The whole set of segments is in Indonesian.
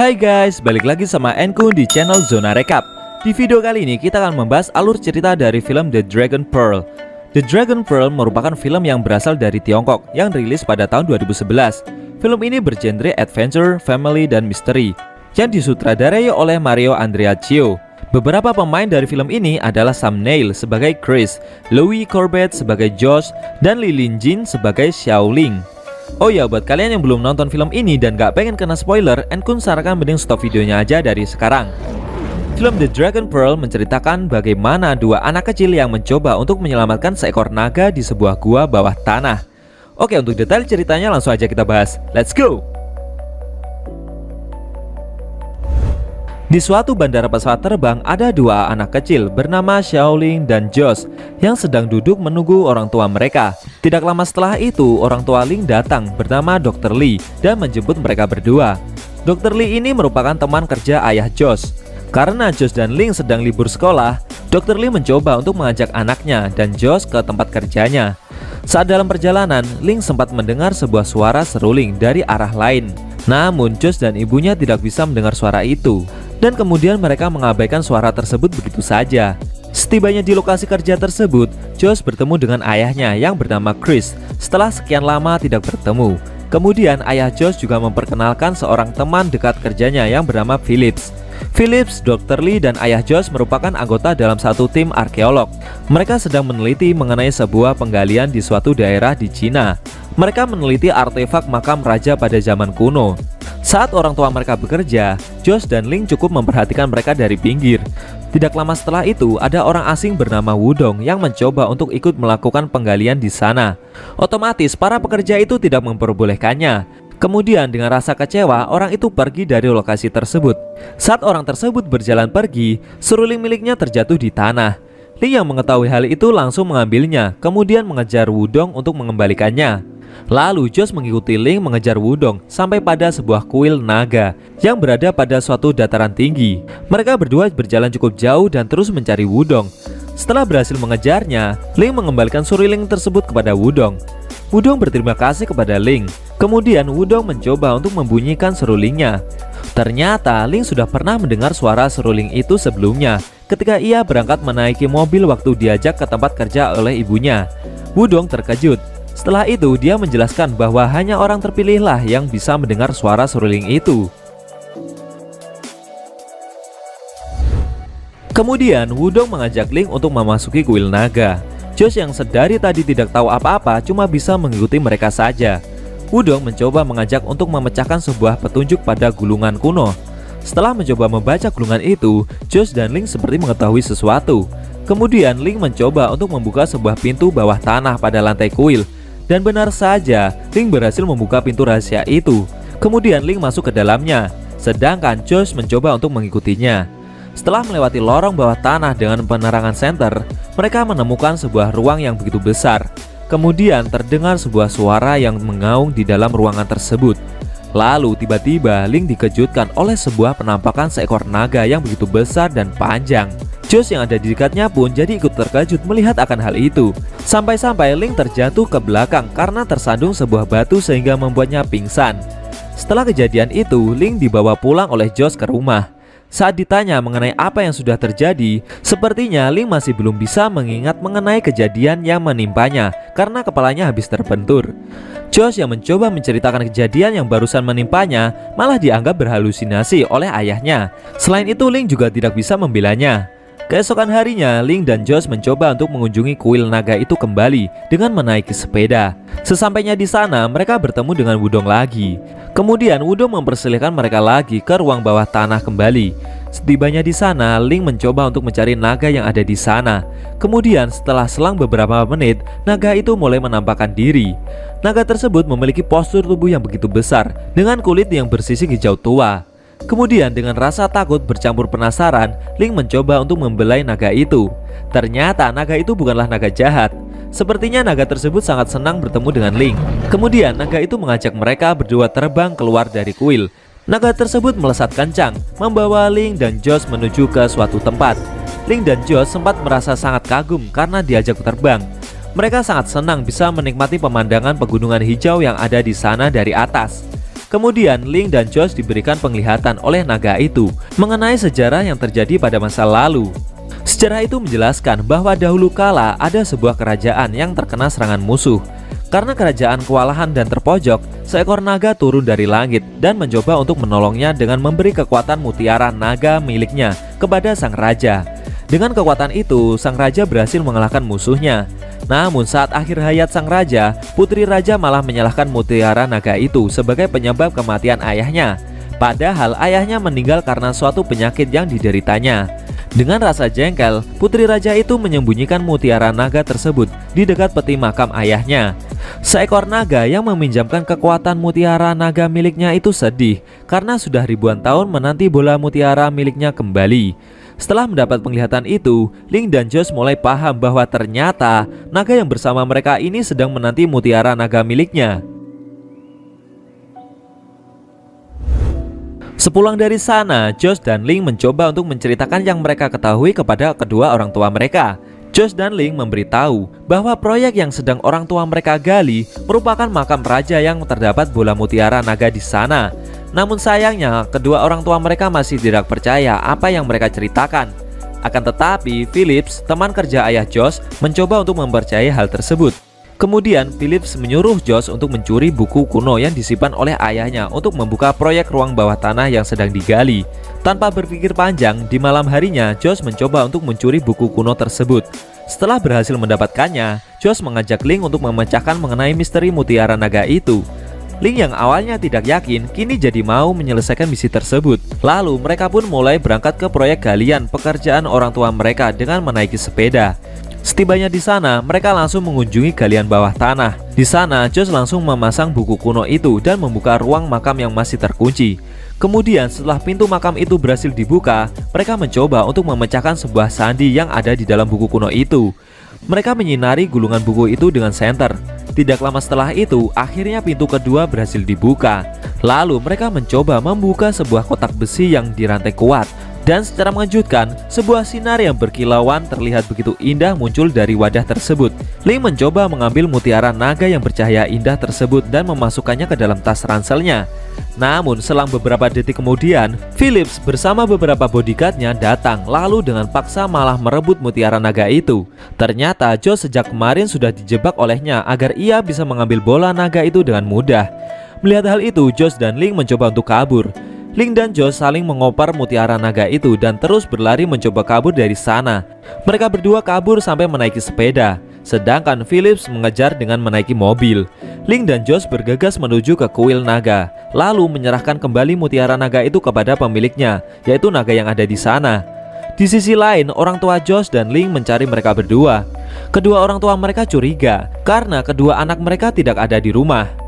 Hai guys, balik lagi sama Enku di channel Zona Recap. Di video kali ini kita akan membahas alur cerita dari film The Dragon Pearl. The Dragon Pearl merupakan film yang berasal dari Tiongkok yang rilis pada tahun 2011. Film ini bergenre adventure, family, dan misteri yang disutradarai oleh Mario Andreacchio. Beberapa pemain dari film ini adalah Sam Neill sebagai Chris, Louis Corbett sebagai Josh, dan Li Linjin sebagai Xiaoling. Oh ya, buat kalian yang belum nonton film ini dan gak pengen kena spoiler, Enkun sarankan mending stop videonya aja dari sekarang. Film The Dragon Pearl menceritakan bagaimana dua anak kecil yang mencoba untuk menyelamatkan seekor naga di sebuah gua bawah tanah. Oke, untuk detail ceritanya langsung aja kita bahas. Let's go! Di suatu bandara pesawat terbang ada dua anak kecil bernama Xiaoling dan Josh yang sedang duduk menunggu orang tua mereka. Tidak lama setelah itu, orang tua Ling datang bernama Dr. Lee dan menjemput mereka berdua. Dr. Lee ini merupakan teman kerja ayah Josh. Karena Josh dan Ling sedang libur sekolah, Dr. Lee mencoba untuk mengajak anaknya dan Josh ke tempat kerjanya. Saat dalam perjalanan, Ling sempat mendengar sebuah suara seruling dari arah lain. Namun Josh dan ibunya tidak bisa mendengar suara itu. Dan kemudian mereka mengabaikan suara tersebut begitu saja. Setibanya di lokasi kerja tersebut, Josh bertemu dengan ayahnya yang bernama Chris setelah sekian lama tidak bertemu. Kemudian ayah Josh juga memperkenalkan seorang teman dekat kerjanya yang bernama Phillips. Phillips, Dr. Lee, dan ayah Josh merupakan anggota dalam satu tim arkeolog. Mereka sedang meneliti mengenai sebuah penggalian di suatu daerah di Cina. Mereka meneliti artefak makam raja pada zaman kuno. Saat orang tua mereka bekerja, Josh dan Ling cukup memperhatikan mereka dari pinggir. Tidak lama setelah itu, ada orang asing bernama Wudong yang mencoba untuk ikut melakukan penggalian di sana. Otomatis, para pekerja itu tidak memperbolehkannya. Kemudian dengan rasa kecewa, orang itu pergi dari lokasi tersebut. Saat orang tersebut berjalan pergi, seruling miliknya terjatuh di tanah. Ling yang mengetahui hal itu langsung mengambilnya, kemudian mengejar Wudong untuk mengembalikannya. Lalu Josh mengikuti Ling mengejar Wudong sampai pada sebuah kuil naga yang berada pada suatu dataran tinggi. Mereka berdua berjalan cukup jauh dan terus mencari Wudong. Setelah berhasil mengejarnya, Ling mengembalikan seruling tersebut kepada Wudong. Wudong berterima kasih kepada Ling. Kemudian Wudong mencoba untuk membunyikan serulingnya. Ternyata Ling sudah pernah mendengar suara seruling itu sebelumnya ketika ia berangkat menaiki mobil waktu diajak ke tempat kerja oleh ibunya. Wudong terkejut. Setelah itu dia menjelaskan bahwa hanya orang terpilihlah yang bisa mendengar suara seruling itu. Kemudian Wudong mengajak Ling untuk memasuki kuil naga. Josh yang sedari tadi tidak tahu apa-apa cuma bisa mengikuti mereka saja. Wudong mencoba mengajak untuk memecahkan sebuah petunjuk pada gulungan kuno. Setelah mencoba membaca gulungan itu, Josh dan Ling seperti mengetahui sesuatu. Kemudian Ling mencoba untuk membuka sebuah pintu bawah tanah pada lantai kuil. Dan benar saja, Ling berhasil membuka pintu rahasia itu. Kemudian Ling masuk ke dalamnya, sedangkan Josh mencoba untuk mengikutinya. Setelah melewati lorong bawah tanah dengan penerangan senter, mereka menemukan sebuah ruang yang begitu besar. Kemudian terdengar sebuah suara yang mengaung di dalam ruangan tersebut. Lalu tiba-tiba Ling dikejutkan oleh sebuah penampakan seekor naga yang begitu besar dan panjang. Josh yang ada di dekatnya pun jadi ikut terkejut melihat akan hal itu. Sampai-sampai Ling terjatuh ke belakang karena tersandung sebuah batu sehingga membuatnya pingsan. Setelah kejadian itu, Ling dibawa pulang oleh Josh ke rumah. Saat ditanya mengenai apa yang sudah terjadi, sepertinya Ling masih belum bisa mengingat mengenai kejadian yang menimpanya karena kepalanya habis terbentur. Josh yang mencoba menceritakan kejadian yang barusan menimpanya malah dianggap berhalusinasi oleh ayahnya. Selain itu, Ling juga tidak bisa membelanya. Keesokan harinya, Ling dan Josh mencoba untuk mengunjungi kuil naga itu kembali dengan menaiki sepeda. Sesampainya di sana, mereka bertemu dengan Wudong lagi. Kemudian Wudong mempersilahkan mereka lagi ke ruang bawah tanah kembali. Setibanya di sana, Ling mencoba untuk mencari naga yang ada di sana. Kemudian setelah selang beberapa menit, naga itu mulai menampakkan diri. Naga tersebut memiliki postur tubuh yang begitu besar dengan kulit yang bersisik hijau tua. Kemudian dengan rasa takut bercampur penasaran, Ling mencoba untuk membelai naga itu. Ternyata naga itu bukanlah naga jahat. Sepertinya naga tersebut sangat senang bertemu dengan Ling. Kemudian naga itu mengajak mereka berdua terbang keluar dari kuil. Naga tersebut melesat kencang, membawa Ling dan Josh menuju ke suatu tempat. Ling dan Josh sempat merasa sangat kagum karena diajak terbang. Mereka sangat senang bisa menikmati pemandangan pegunungan hijau yang ada di sana dari atas. Kemudian Ling dan Josh diberikan penglihatan oleh naga itu mengenai sejarah yang terjadi pada masa lalu. Sejarah itu menjelaskan bahwa dahulu kala ada sebuah kerajaan yang terkena serangan musuh. Karena kerajaan kewalahan dan terpojok, seekor naga turun dari langit dan mencoba untuk menolongnya dengan memberi kekuatan mutiara naga miliknya kepada sang raja. Dengan kekuatan itu, sang raja berhasil mengalahkan musuhnya. Namun saat akhir hayat sang raja, putri raja malah menyalahkan mutiara naga itu sebagai penyebab kematian ayahnya. Padahal ayahnya meninggal karena suatu penyakit yang dideritanya. Dengan rasa jengkel, putri raja itu menyembunyikan mutiara naga tersebut di dekat peti makam ayahnya. Seekor naga yang meminjamkan kekuatan mutiara naga miliknya itu sedih karena sudah ribuan tahun menanti bola mutiara miliknya kembali. Setelah mendapat penglihatan itu, Ling dan Josh mulai paham bahwa ternyata naga yang bersama mereka ini sedang menanti mutiara naga miliknya. Sepulang dari sana, Josh dan Ling mencoba untuk menceritakan yang mereka ketahui kepada kedua orang tua mereka. Josh dan Ling memberitahu bahwa proyek yang sedang orang tua mereka gali merupakan makam raja yang terdapat bola mutiara naga di sana. Namun sayangnya, kedua orang tua mereka masih tidak percaya apa yang mereka ceritakan. Akan tetapi, Phillips, teman kerja ayah Josh, mencoba untuk mempercayai hal tersebut. Kemudian, Phillips menyuruh Josh untuk mencuri buku kuno yang disimpan oleh ayahnya untuk membuka proyek ruang bawah tanah yang sedang digali. Tanpa berpikir panjang, di malam harinya, Josh mencoba untuk mencuri buku kuno tersebut. Setelah berhasil mendapatkannya, Josh mengajak Ling untuk memecahkan mengenai misteri mutiara naga itu. Ling yang awalnya tidak yakin, kini jadi mau menyelesaikan misi tersebut. Lalu mereka pun mulai berangkat ke proyek galian pekerjaan orang tua mereka dengan menaiki sepeda. Setibanya di sana, mereka langsung mengunjungi galian bawah tanah. Di sana, Josh langsung memasang buku kuno itu dan membuka ruang makam yang masih terkunci. Kemudian setelah pintu makam itu berhasil dibuka, mereka mencoba untuk memecahkan sebuah sandi yang ada di dalam buku kuno itu. Mereka menyinari gulungan buku itu dengan senter. Tidak lama setelah itu, akhirnya pintu kedua berhasil dibuka. Lalu mereka mencoba membuka sebuah kotak besi yang dirantai kuat. Dan secara mengejutkan, sebuah sinar yang berkilauan terlihat begitu indah muncul dari wadah tersebut. Ling mencoba mengambil mutiara naga yang bercahaya indah tersebut dan memasukkannya ke dalam tas ranselnya. Namun selang beberapa detik kemudian, Phillips bersama beberapa bodyguardnya datang lalu dengan paksa malah merebut mutiara naga itu. Ternyata Josh sejak kemarin sudah dijebak olehnya agar ia bisa mengambil bola naga itu dengan mudah. Melihat hal itu, Josh dan Ling mencoba untuk kabur. Ling dan Josh saling mengoper mutiara naga itu dan terus berlari mencoba kabur dari sana. Mereka berdua kabur sampai menaiki sepeda, sedangkan Phillips mengejar dengan menaiki mobil. Ling dan Josh bergegas menuju ke kuil naga, lalu menyerahkan kembali mutiara naga itu kepada pemiliknya, yaitu naga yang ada di sana. Di sisi lain, orang tua Josh dan Ling mencari mereka berdua. Kedua orang tua mereka curiga karena kedua anak mereka tidak ada di rumah.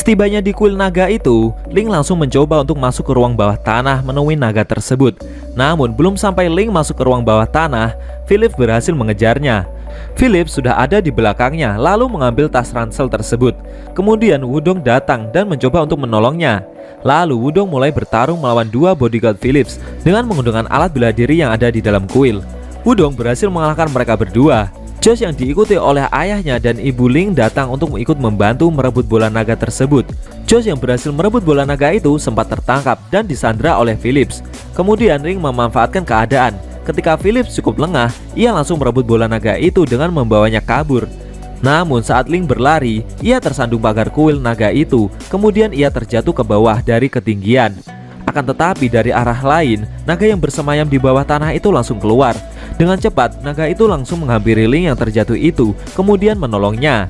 Setibanya di kuil naga itu, Ling langsung mencoba untuk masuk ke ruang bawah tanah menemui naga tersebut. Namun belum sampai Ling masuk ke ruang bawah tanah, Phillips berhasil mengejarnya. Phillips sudah ada di belakangnya lalu mengambil tas ransel tersebut. Kemudian Wudong datang dan mencoba untuk menolongnya. Lalu Wudong mulai bertarung melawan dua bodyguard Phillips dengan menggunakan alat bela diri yang ada di dalam kuil. Wudong berhasil mengalahkan mereka berdua. Josh yang diikuti oleh ayahnya dan ibu Ling datang untuk ikut membantu merebut bola naga tersebut. Josh yang berhasil merebut bola naga itu sempat tertangkap dan disandra oleh Phillips. Kemudian Ling memanfaatkan keadaan. Ketika Phillips cukup lengah, ia langsung merebut bola naga itu dengan membawanya kabur. Namun saat Ling berlari, ia tersandung pagar kuil naga itu. Kemudian ia terjatuh ke bawah dari ketinggian. Akan tetapi dari arah lain, naga yang bersemayam di bawah tanah itu langsung keluar. Dengan cepat, naga itu langsung menghampiri Ling yang terjatuh itu, kemudian menolongnya.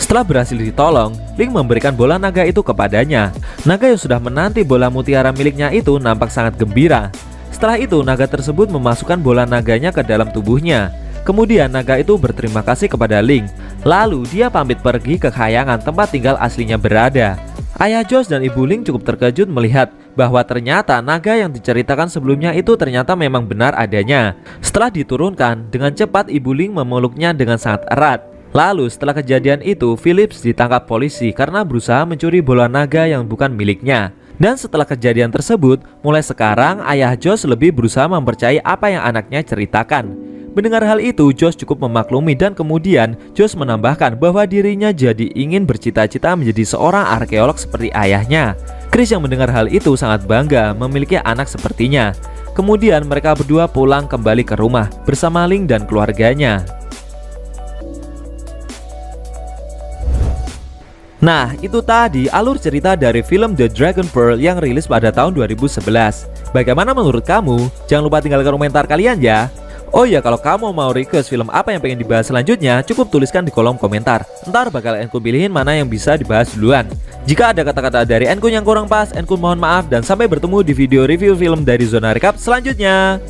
Setelah berhasil ditolong, Ling memberikan bola naga itu kepadanya. Naga yang sudah menanti bola mutiara miliknya itu nampak sangat gembira. Setelah itu, naga tersebut memasukkan bola naganya ke dalam tubuhnya. Kemudian naga itu berterima kasih kepada Ling. Lalu dia pamit pergi ke khayangan tempat tinggal aslinya berada. Ayah Josh dan ibu Ling cukup terkejut melihat bahwa ternyata naga yang diceritakan sebelumnya itu ternyata memang benar adanya. Setelah diturunkan, dengan cepat ibu Ling memeluknya dengan sangat erat. Lalu setelah kejadian itu, Phillips ditangkap polisi karena berusaha mencuri bola naga yang bukan miliknya. Dan setelah kejadian tersebut, mulai sekarang ayah Josh lebih berusaha mempercayai apa yang anaknya ceritakan. Mendengar hal itu, Josh cukup memaklumi dan kemudian Josh menambahkan bahwa dirinya jadi ingin bercita-cita menjadi seorang arkeolog seperti ayahnya. Chris yang mendengar hal itu sangat bangga memiliki anak sepertinya. Kemudian mereka berdua pulang kembali ke rumah bersama Link dan keluarganya. Nah, itu tadi alur cerita dari film The Dragon Pearl yang rilis pada tahun 2011. Bagaimana menurut kamu? Jangan lupa tinggalkan komentar kalian ya. Oh ya, kalau kamu mau request film apa yang pengen dibahas selanjutnya, cukup tuliskan di kolom komentar. Ntar bakal Enku pilihin mana yang bisa dibahas duluan. Jika ada kata-kata dari Enku yang kurang pas, Enku mohon maaf dan sampai bertemu di video review film dari Zona Recap selanjutnya.